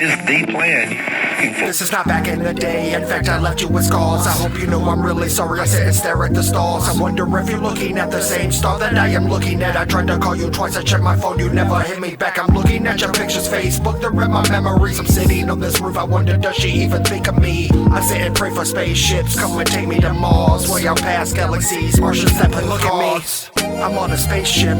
Is the plan. This is not back in the day. In fact, I left you with scars. I hope you know I'm really sorry. I sit and stare at the stars. I wonder if you're looking at the same star that I am looking at. I tried to call you twice. I checked my phone. You never hit me back. I'm looking at your pictures, Facebook. They're in my memories. I'm sitting on this roof. I wonder, does she even think of me? I sit and pray for spaceships. Come and take me to Mars. Way out past galaxies. Martians that play with cars. I'm on a spaceship.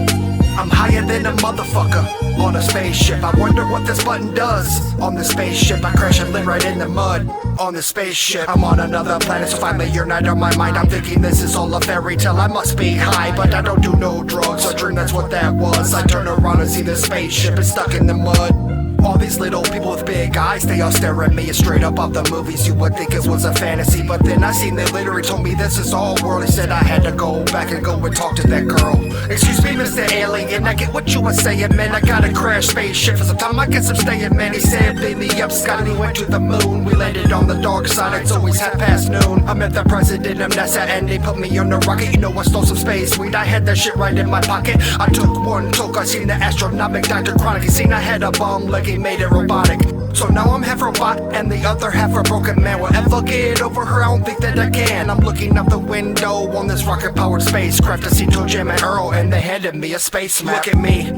I'm higher than a motherfucker on a spaceship. I wonder what this button does. On the spaceship, I crash and live right in the mud. On the spaceship, I'm on another planet, so finally you're not on my mind. I'm thinking this is all a fairy tale. I must be high, but I don't do no drugs or drink. That's what that was. I turn around and see the spaceship is stuck in the mud. All these little people with big eyes, they all stare at me. It's straight up off the movies. You would think it was a fantasy, but then I seen they literally told me this is all world. He said I had to go back and go and talk to that girl. Excuse me, Mr. Alien, I get what you were saying, man. I got a crash spaceship for some time. I guess I'm staying, man. He said, beam me up, Scott, and he went to the moon. We landed on the dark side. It's always noon. I met the president of NASA and they put me on the rocket. You know I stole some space weed. I had that shit right in my pocket. I took one toke. I seen the astronomic Dr. Chronic. He seen I had a bomb leg. He made it robotic. So now I'm half robot and the other half a broken man. Will ever get over her? I don't think that I can. I'm looking out the window on this rocket-powered spacecraft. I see Toe Jam and Earl and they handed me a space map. Look at me,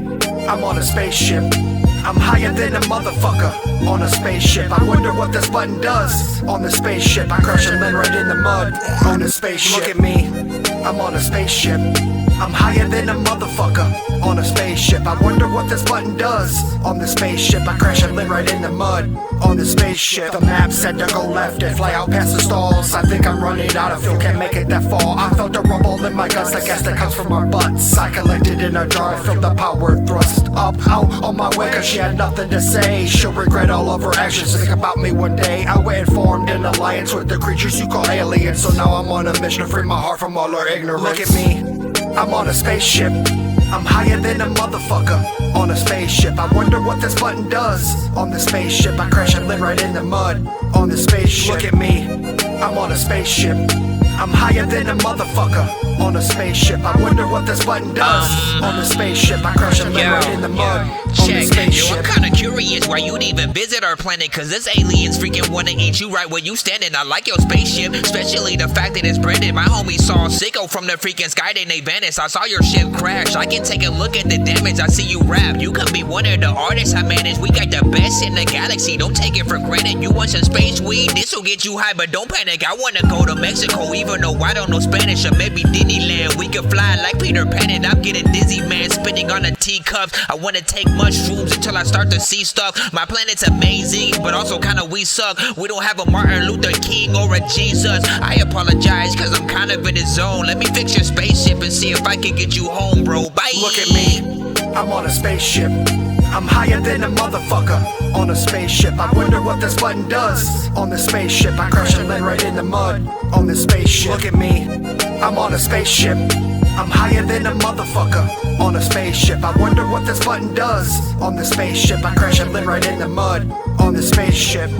I'm on a spaceship. I'm higher than a motherfucker on a spaceship. I wonder what this button does. On the spaceship, I crash and land right in the mud. On the spaceship, look at me, I'm on a spaceship. I'm higher than a motherfucker on a spaceship. I wonder what this button does. On the spaceship, I crash and land right in the mud. On the spaceship, the map said to go left and fly out past the stalls. I think I'm running out of fuel, can't make it that far. I felt a rumble in my guts, I guess that comes from our butts. I collected in a jar, I felt the power thrust up, out on my way, cause she had nothing to say. She'll regret all of her actions, think about me one day. I went and formed an alliance with the creatures you call aliens. So now I'm on a mission to free my heart from all her ignorance. Look at me, I'm on a spaceship. I'm higher than a motherfucker on a spaceship. I wonder what this button does. On the spaceship, I crash and live right in the mud. On the spaceship, look at me, I'm on a spaceship. I'm higher than a motherfucker on a spaceship. I wonder what this button does. On the spaceship, I crash and live right in the mud. On the spaceship. Yo, I'm kinda curious why you'd even visit our planet, cause this aliens freaking wanna eat you right where you standing. I like your spaceship, especially the fact that it's branded. My homies saw Sicko from the freaking sky, then they vanished. I saw your ship crash. I can take a look at the damage. I see you rap. You could be one of the artists I manage. We got the best in the galaxy. Don't take it for granted. You want some space weed? This'll get you high, but don't panic. I wanna go to Mexico, even though I don't know Spanish, or maybe Disneyland. We could fly like Peter Pan, and I'm getting dizzy, man. Spinning on the teacups. I wanna take mushrooms until I start to see stuff. My planet's amazing, but also kinda we suck. We don't have a Martin Luther King or a Jesus. I apologize, cause I'm kind of in the zone. Let me fix your spaceship and see if I can get you home, bro. Bye. Look at me, I'm on a spaceship. I'm higher than a motherfucker on a spaceship. I wonder what this button does. On the spaceship, I crash and land right in the mud. On the spaceship, look at me, I'm on a spaceship. I'm higher than a motherfucker on a spaceship. I wonder what this button does. On the spaceship, I crash and live right in the mud. On the spaceship.